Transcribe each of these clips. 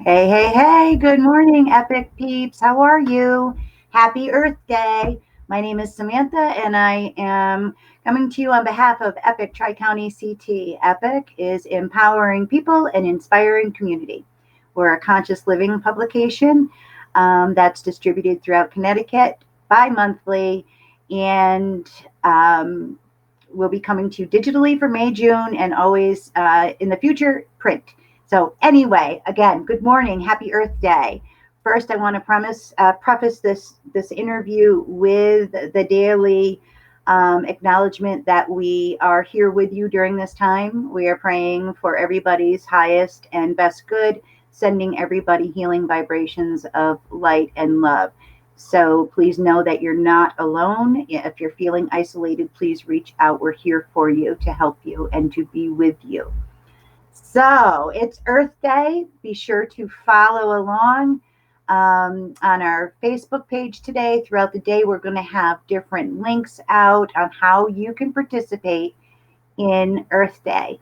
Hey, hey, hey, good morning, Epic peeps. How are you? Happy Earth Day. My name is Samantha, and I am coming to you on behalf of Epic Tri County CT. Epic is empowering people and inspiring community. We're a conscious living publication that's distributed throughout Connecticut bi monthly, and we'll be coming to you digitally for May, June, and always in the future, print. So anyway, again, good morning, happy Earth Day. First, I want to preface this interview with the daily acknowledgement that we are here with you during this time. We are praying for everybody's highest and best good, sending everybody healing vibrations of light and love. So please know that you're not alone. If you're feeling isolated, please reach out. We're here for you to help you and to be with you. So it's Earth Day. Be sure to follow along on our Facebook page today. Throughout the day, we're going to have different links out on how you can participate in Earth Day.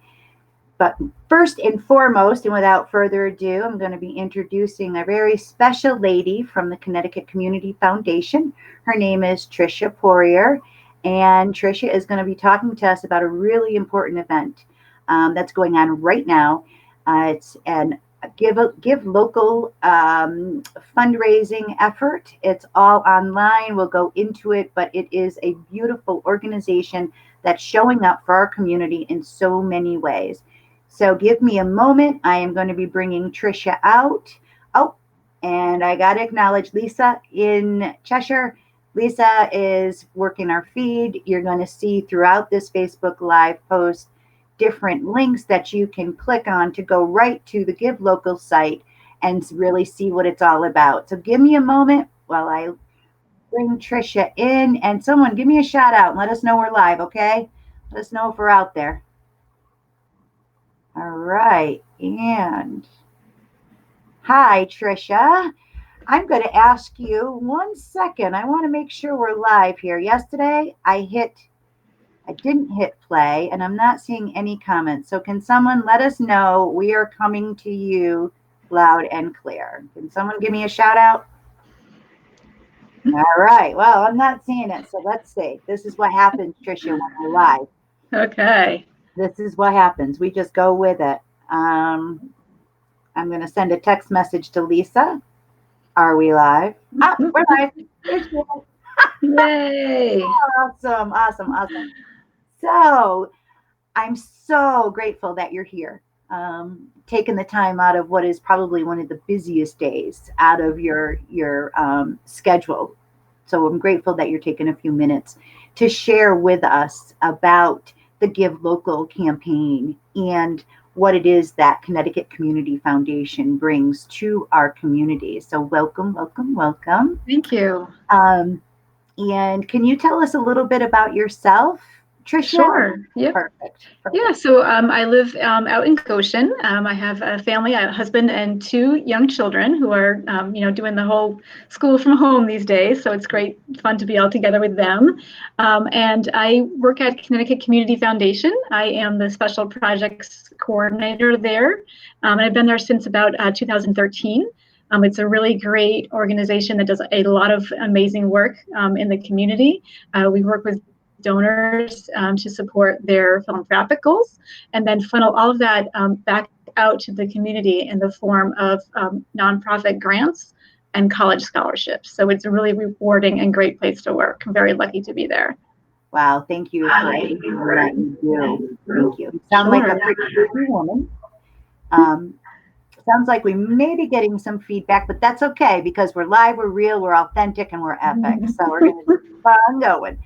But first and foremost, and without further ado, I'm going to be introducing a very special lady from the Connecticut Community Foundation. Her name is Tricia Poirier, and Tricia is going to be talking to us about a really important event that's going on right now. It's an Give Local fundraising effort. It's all online. We'll go into it, but it is a beautiful organization that's showing up for our community in so many ways. So give me a moment. I am going to be bringing Tricia out. Oh, and I got to acknowledge Lisa in Cheshire. Lisa is working our feed. You're going to see throughout this Facebook Live post different links that you can click on to go right to the Give Local site and really see what it's all about. So give me a moment while I bring Tricia in, and someone give me a shout out and let us know we're live, okay? Let us know if we're out there. All right, and hi, Tricia. I'm going to ask you 1 second. I want to make sure we're live here. Yesterday, I didn't hit play, and I'm not seeing any comments. So can someone let us know we are coming to you loud and clear? Can someone give me a shout out? All right. Well, I'm not seeing it, so let's see. This is what happens, Tricia, when we're live. Okay. This is what happens. We just go with it. I'm going to send a text message to Lisa. Are we live? We're live. Yay. Awesome. So I'm so grateful that you're here, taking the time out of what is probably one of the busiest days out of your schedule. So I'm grateful that you're taking a few minutes to share with us about the Give Local campaign and what it is that Connecticut Community Foundation brings to our community. So welcome. Thank you. And can you tell us a little bit about yourself, Tricia? Sure. Yep. Perfect. Yeah. So I live out in Goshen. I have a family, a husband, and 2 young children who are, doing the whole school from home these days. So it's great fun to be all together with them. And I work at Connecticut Community Foundation. I am the special projects coordinator there. And I've been there since about 2013. It's a really great organization that does a lot of amazing work in the community. We work with donors to support their philanthropic goals, and then funnel all of that back out to the community in the form of nonprofit grants and college scholarships. So it's a really rewarding and great place to work. I'm very lucky to be there. Wow, thank you for everything that you do. Thank you. You sound like a pretty busy woman. Sounds like we may be getting some feedback, but that's okay because we're live, we're real, we're authentic, and we're epic. So we're going to keep on going.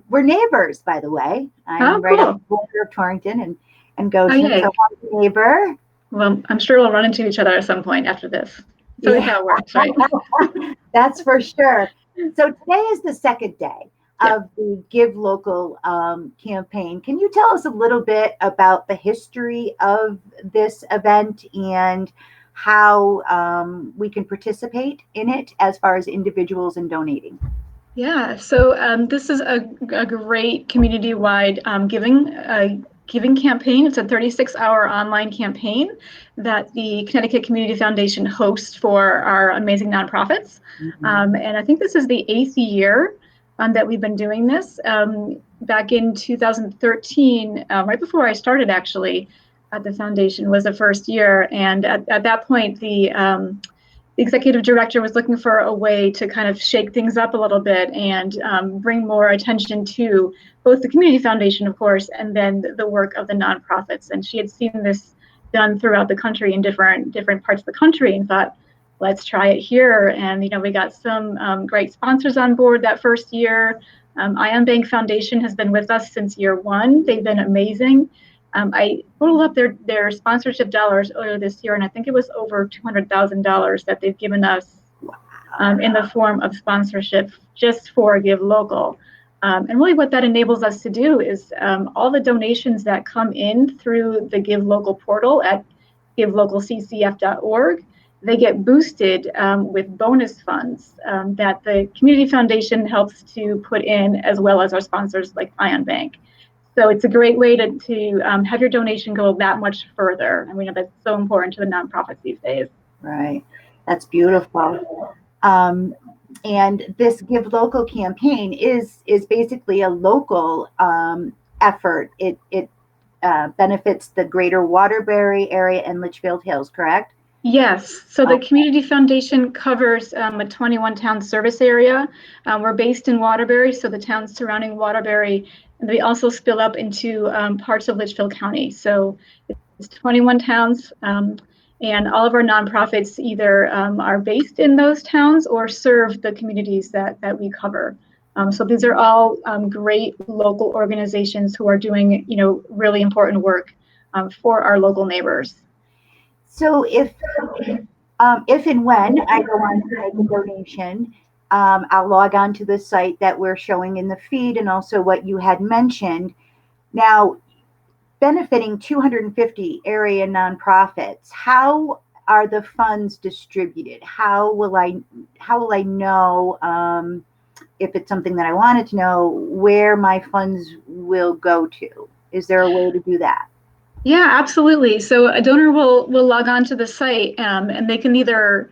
We're neighbors, by the way. I'm right cool. on the border of Torrington and Goshen. So I'm a neighbor. Well, I'm sure we'll run into each other at some point after this. So yeah. How it works, right? That's for sure. So today is the second day of the Give Local campaign. Can you tell us a little bit about the history of this event and how we can participate in it as far as individuals and donating? Yeah, so this is a great community-wide giving giving campaign. It's a 36-hour online campaign that the Connecticut Community Foundation hosts for our amazing nonprofits. And I think this is the 8th year that we've been doing this. Back in 2013, right before I started actually at the foundation, was the first year. And at that point, the executive director was looking for a way to kind of shake things up a little bit and bring more attention to both the community foundation, of course, and then the work of the nonprofits. And she had seen this done throughout the country in different parts of the country and thought, let's try it here. And, we got some great sponsors on board that first year. Ion Bank Foundation has been with us since year one. They've been amazing. I totaled up their sponsorship dollars earlier this year, and I think it was over $200,000 that they've given us in the form of sponsorship just for Give Local. And really what that enables us to do is all the donations that come in through the Give Local portal at givelocalccf.org, they get boosted with bonus funds that the Community Foundation helps to put in, as well as our sponsors like Ion Bank. So it's a great way to have your donation go that much further. And we know that's so important to the nonprofits these days. Right. That's beautiful. And this Give Local campaign is basically a local effort. It benefits the greater Waterbury area and Litchfield Hills, correct? Yes. So the Community Foundation covers a 21-town service area. We're based in Waterbury, so the towns surrounding Waterbury, and they also spill up into parts of Litchfield County. So it's 21 towns, and all of our nonprofits either are based in those towns or serve the communities that we cover. So these are all great local organizations who are doing, really important work for our local neighbors. So if and when I go on to make a donation, I'll log on to the site that we're showing in the feed and also what you had mentioned. Now, benefiting 250 area nonprofits, how are the funds distributed? How will I know if it's something that I wanted to know where my funds will go to? Is there a way to do that? Yeah, absolutely. So a donor will log on to the site and they can either,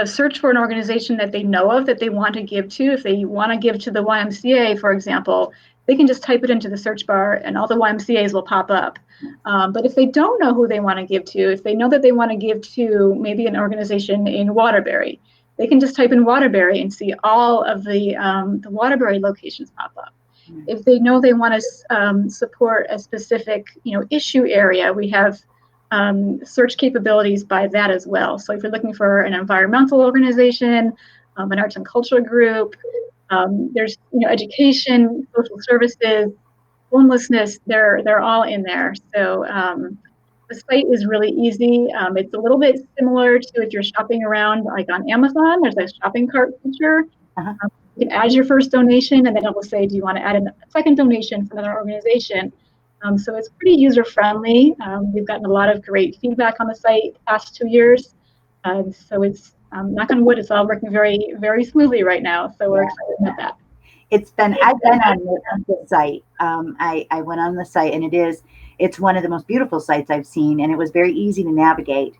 search for an organization that they know of that they want to give to. If they want to give to the YMCA, for example, they can just type it into the search bar and all the YMCAs will pop up. But if they don't know who they want to give to, if they know that they want to give to maybe an organization in Waterbury, they can just type in Waterbury and see all of the Waterbury locations pop up. If they know they want to support a specific, issue area, we have search capabilities by that as well. So if you're looking for an environmental organization, an arts and culture group, there's education, social services, homelessness. They're all in there. So the site is really easy. It's a little bit similar to if you're shopping around, like on Amazon. There's a shopping cart feature. Uh-huh. You can add your first donation, and then it will say, do you want to add a second donation from another organization? So it's pretty user-friendly. We've gotten a lot of great feedback on the site the past 2 years. So it's, knock on wood, it's all working very, very smoothly right now. So we're excited about that. I've been on the site. I went on the site and it's one of the most beautiful sites I've seen, and it was very easy to navigate.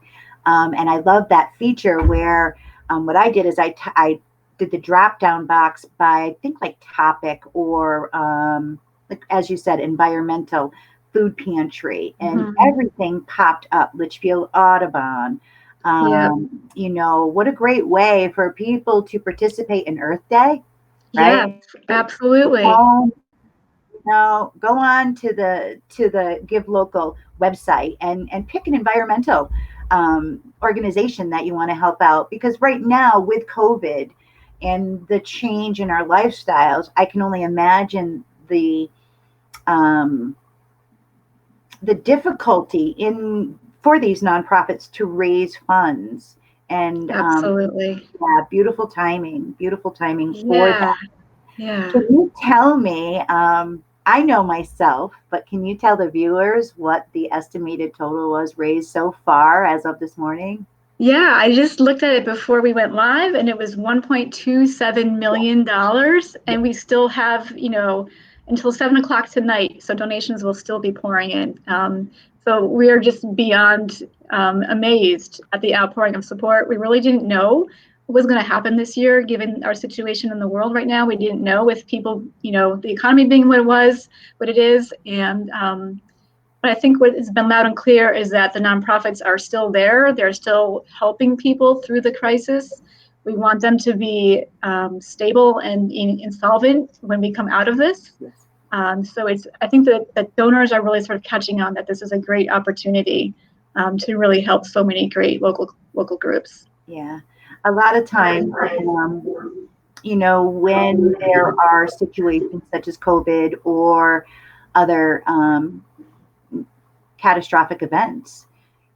And I love that feature where what I did is I did the drop down box by, I think, like topic or like, as you said, environmental, food pantry, and everything popped up. Litchfield Audubon. What a great way for people to participate in Earth Day. Right? Yes, absolutely. Now go on to the Give Local website and pick an environmental organization that you want to help out, because right now with COVID and the change in our lifestyles, I can only imagine the difficulty for these nonprofits to raise funds. And absolutely, yeah, beautiful timing for yeah. that. Yeah. Can you tell me, I know myself, but can you tell the viewers what the estimated total was raised so far as of this morning? Yeah, I just looked at it before we went live and it was $1.27 million. And we still have, until 7 o'clock tonight. So donations will still be pouring in. So we are just beyond amazed at the outpouring of support. We really didn't know what was going to happen this year, given our situation in the world right now. We didn't know with people, the economy being what it is. And but I think what has been loud and clear is that the nonprofits are still there. They're still helping people through the crisis. We want them to be stable and insolvent when we come out of this. Yes. So I think that donors are really sort of catching on that this is a great opportunity to really help so many great local groups. Yeah. A lot of times, when there are situations such as COVID or other catastrophic events,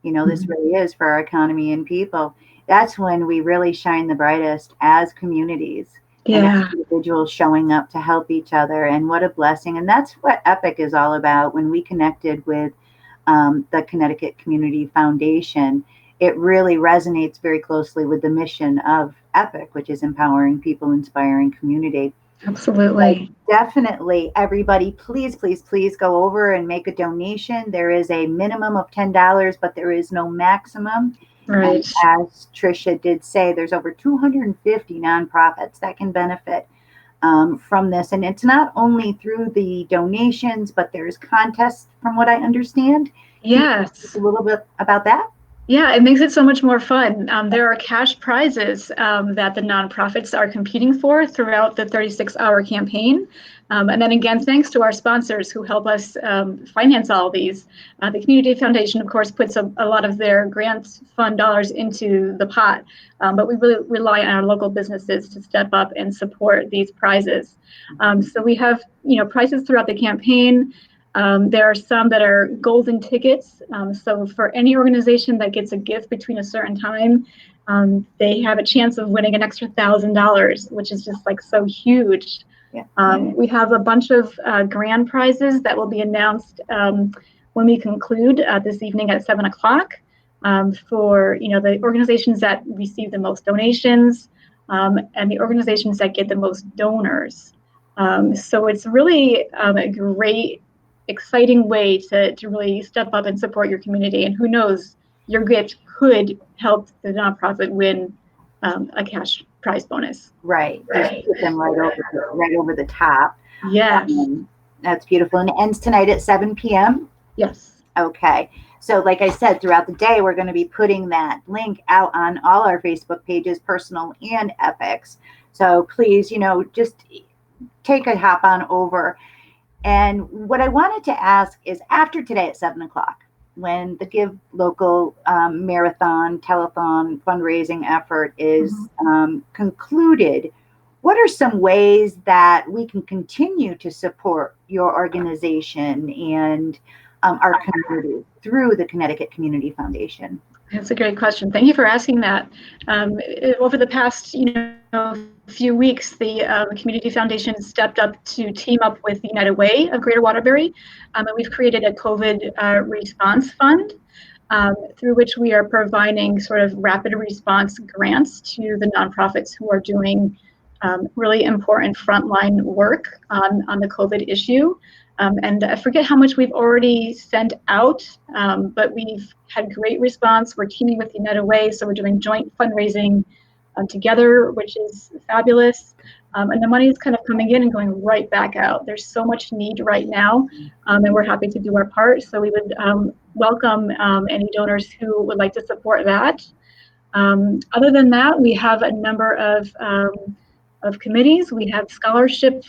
this really is for our economy and people. That's when we really shine the brightest as communities and as individuals showing up to help each other. And what a blessing. And that's what EPIC is all about. When we connected with the Connecticut Community Foundation, it really resonates very closely with the mission of EPIC, which is empowering people, inspiring community. Absolutely. So definitely, everybody, please, please, please go over and make a donation. There is a minimum of $10, but there is no maximum. Right. And as Tricia did say, there's over 250 nonprofits that can benefit from this. And it's not only through the donations, but there's contests, from what I understand. Yes. A little bit about that. Yeah, it makes it so much more fun. There are cash prizes that the nonprofits are competing for throughout the 36-hour campaign. And then again, thanks to our sponsors who help us finance all of these. The Community Foundation, of course, puts a lot of their grant fund dollars into the pot, but we really rely on our local businesses to step up and support these prizes. So we have, prizes throughout the campaign. There are some that are golden tickets. So for any organization that gets a gift between a certain time, they have a chance of winning an extra $1,000, which is just like so huge. Yeah. We have a bunch of grand prizes that will be announced when we conclude this evening at 7 o'clock for the organizations that receive the most donations and the organizations that get the most donors. So it's really a great, exciting way to really step up and support your community. And who knows, your gift could help the nonprofit win a cash prize bonus. Right. Just put them right over the top. Yes. That's beautiful. And it ends tonight at 7 p.m. Yes. Okay. So like I said, throughout the day, we're going to be putting that link out on all our Facebook pages, personal and EPIC's. So please, just take a hop on over. And what I wanted to ask is, after today at 7 o'clock, when the Give Local marathon, telethon fundraising effort is concluded, what are some ways that we can continue to support your organization and our community through the Connecticut Community Foundation? That's a great question. Thank you for asking that. Over the past, few weeks, the Community Foundation stepped up to team up with the United Way of Greater Waterbury, and we've created a COVID response fund through which we are providing sort of rapid response grants to the nonprofits who are doing really important frontline work on the COVID issue. And I forget how much we've already sent out, but we've had great response. We're teaming with United Way, so we're doing joint fundraising together, which is fabulous. And the money is kind of coming in and going right back out. There's so much need right now, and we're happy to do our part. So we would welcome any donors who would like to support that. Other than that, we have a number of committees. We have scholarship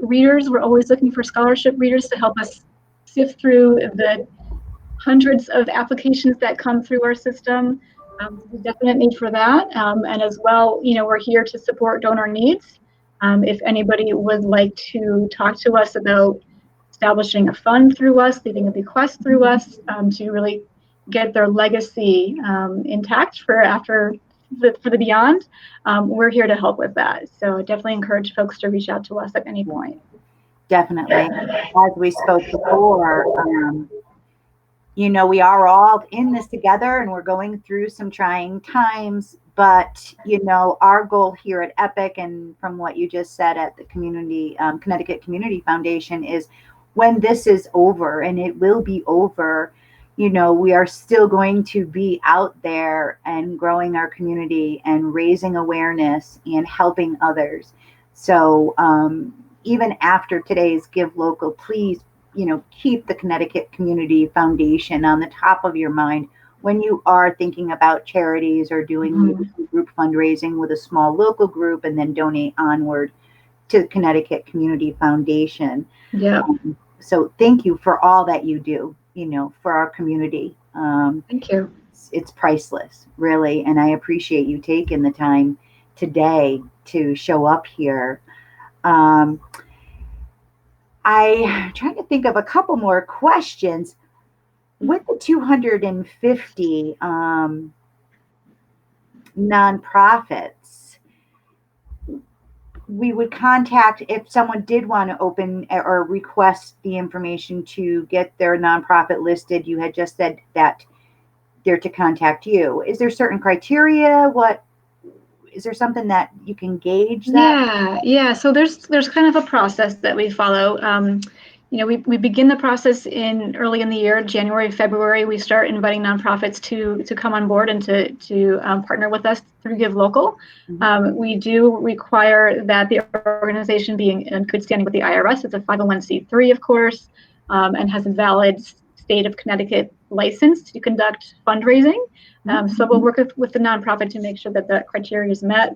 readers. We're always looking for scholarship readers to help us sift through the hundreds of applications that come through our system. There's a definite need for that. And as well, we're here to support donor needs. If anybody would like to talk to us about establishing a fund through us, leaving a bequest through us to really get their legacy intact for the beyond, we're here to help with that. So I definitely encourage folks to reach out to us at any point. Definitely. As we spoke before, we are all in this together and we're going through some trying times. But, our goal here at EPIC, and from what you just said at the Connecticut Community Foundation, is when this is over, and it will be over, we are still going to be out there and growing our community and raising awareness and helping others. So even after today's Give Local, please, keep the Connecticut Community Foundation on the top of your mind when you are thinking about charities or doing group fundraising with a small local group, and then donate onward to the Connecticut Community Foundation. Yeah. So thank you for all that you do, for our community. Thank you. It's priceless, really. And I appreciate you taking the time today to show up here. I'm trying to think of a couple more questions. With the 250 nonprofits, we would contact, if someone did want to open or request the information to get their nonprofit listed. You had just said that they're to contact you. Is there certain criteria? What is there something that you can gauge that? Yeah. So there's kind of a process that we follow. We begin the process early in the year, January, February. We start inviting nonprofits to come on board and to partner with us through Give Local. We do require that the organization be in good standing with the IRS. It's a 501c3, of course, and has a valid state of Connecticut license to conduct fundraising. So we'll work with the nonprofit to make sure that the criteria is met.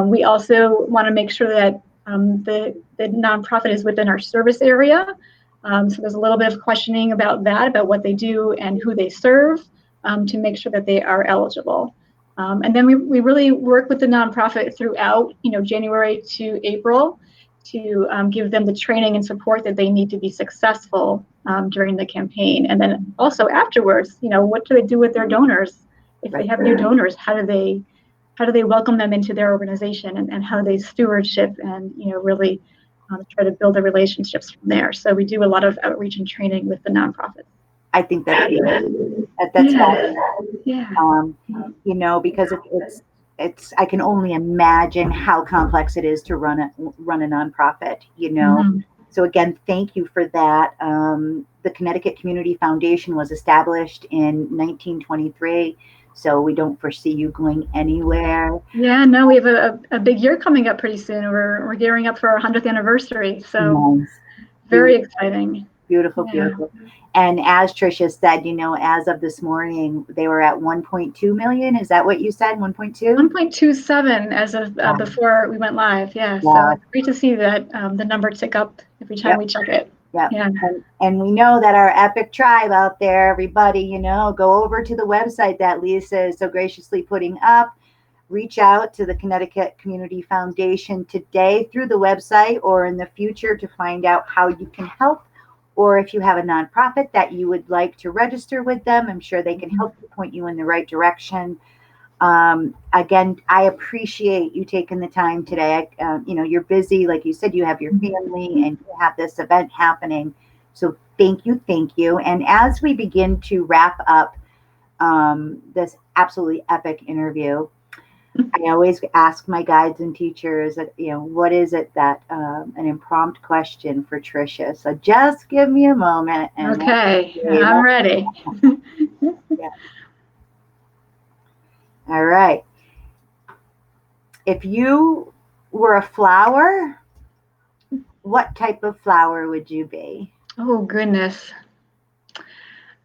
We also want to make sure that the nonprofit is within our service area. So there's a little bit of questioning about that, about what they do and who they serve, to make sure that they are eligible. And then we really work with the nonprofit throughout, January to April, to give them the training and support that they need to be successful during the campaign. And then also afterwards, what do they do with their donors? If they have new donors, how do they welcome them into their organization, and how do they stewardship and really try to build the relationships from there. So we do a lot of outreach and training with the nonprofits. I think that's because it's I can only imagine how complex it is to run a nonprofit. So again, thank you for that. The Connecticut Community Foundation was established in 1923. So we don't foresee you going anywhere. Yeah, no, we have a big year coming up pretty soon. We're gearing up for our 100th anniversary. So nice. Very exciting. Beautiful. And as Tricia said, as of this morning, they were at 1.2 million. Is that what you said? 1.2? 1.27 as of before we went live. Yeah. So it's great to see that the number tick up every time we check it. Yeah. And we know that our EPIC tribe out there, everybody, go over to the website that Lisa is so graciously putting up. Reach out to the Connecticut Community Foundation today through the website, or in the future, to find out how you can help. Or if you have a nonprofit that you would like to register with them, I'm sure they can help you, point you in the right direction. Again, I appreciate you taking the time today. You're busy. Like you said, you have your family and you have this event happening. So thank you. And as we begin to wrap up this absolutely epic interview, I always ask my guides and teachers, what is it that an impromptu question for Tricia? So just give me a moment. And okay, I'm ready. All right. If you were a flower, what type of flower would you be? Oh, goodness.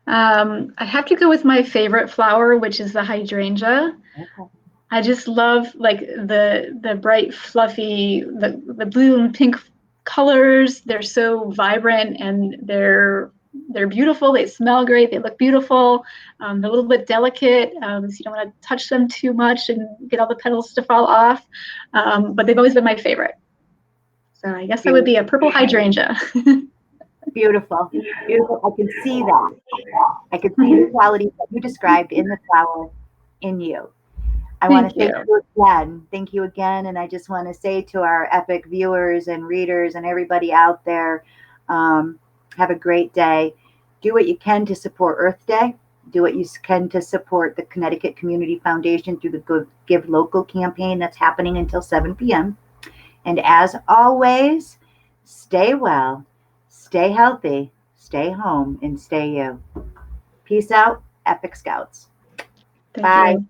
I have to go with my favorite flower, which is the hydrangea. Okay. I just love the bright, fluffy, the blue and pink colors. They're so vibrant and they're beautiful. They smell great. They look beautiful. They're a little bit delicate, so you don't want to touch them too much and get all the petals to fall off. But they've always been my favorite. So I guess that would be a purple hydrangea. Beautiful. I can see that. I can see the qualities that you described in the flower in you. I want to thank you again. And I just want to say to our EPIC viewers and readers and everybody out there, have a great day. Do what you can to support Earth Day. Do what you can to support the Connecticut Community Foundation through the Give Local campaign that's happening until 7 p.m. And as always, stay well, stay healthy, stay home, and stay you. Peace out, Epic Scouts. Thank Bye. you.